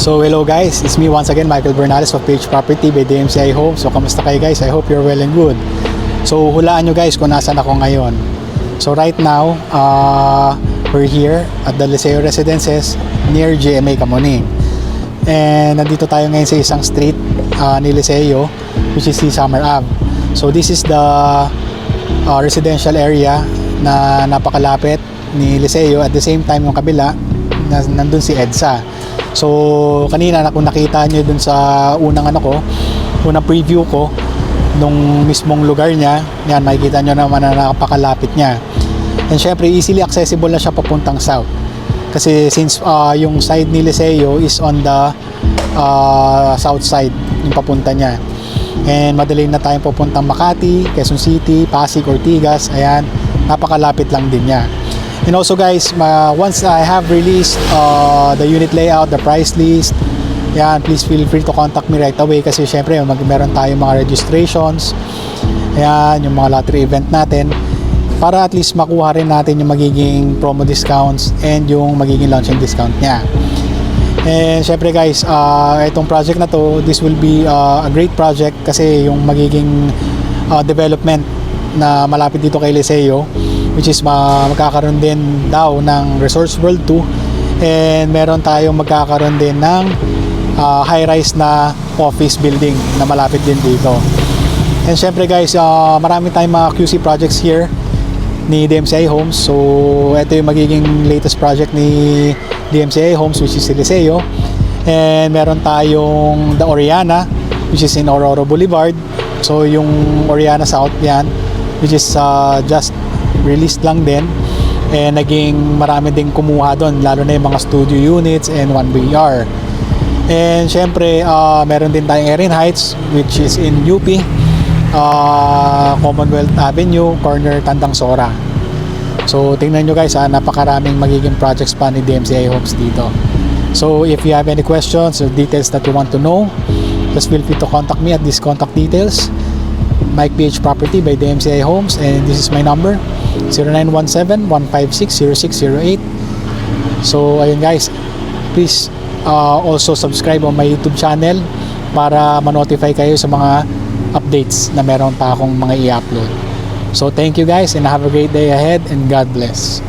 So hello guys, it's me once again, Michael Bernales of PH Property by DMCI Homes. So kamusta kayo guys? I hope you're well and good. So hulaan nyo guys kung nasan ako ngayon. So right now, we're here at the Liceo Residences near GMA Kamuning. And nandito tayo ngayon sa isang street ni Liceo, which is si Summer Ave. So this is the residential area na napakalapit ni Liceo. At the same time yung kabila, nandun si EDSA. So kanina kung nakita nyo dun sa unang unang preview ko nung mismong lugar niya, yan makikita nyo naman na napakalapit niya. And syempre easily accessible na siya papuntang south. Kasi since yung side ni Liceo is on the south side, yung papunta niya. And madali na tayong papuntang Makati, Quezon City, Pasig, Ortigas, ayan, napakalapit lang din niya. And also guys, once I have released the unit layout, the price list, yan, please feel free to contact me right away kasi syempre meron tayong mga registrations, yan, yung mga lottery event natin para at least makuha rin natin yung magiging promo discounts and yung magiging launching discount niya. And syempre guys, itong project na to, this will be a great project kasi yung magiging development na malapit dito kay Liceo, which is magkakaroon din daw ng Resorts World 2, and meron tayong magkakaroon din ng high-rise na office building na malapit din dito. And syempre guys, marami tayong mga QC projects here ni DMCI Homes. So ito yung magiging latest project ni DMCI Homes, which is si Liceo. And meron tayong The Oriana, which is in Aurora Boulevard. So yung Oriana South yan, which is just released lang din, and naging marami ding kumuha doon, lalo na yung mga studio units and 1BR. And syempre meron din tayong Erin Heights, which is in UP, Commonwealth Avenue, corner Tandang Sora. So tingnan nyo guys, napakaraming magiging projects pa ni DMCI Homes dito. So if you have any questions or details that you want to know, just feel free to contact me at these contact details, Mike PH Property by DMCI Homes, and this is my number, 0917-156-0608. So ayun guys, please also subscribe on my YouTube channel para ma-notify kayo sa mga updates na meron pa akong mga i-upload. So thank you guys and have a great day ahead, and God bless.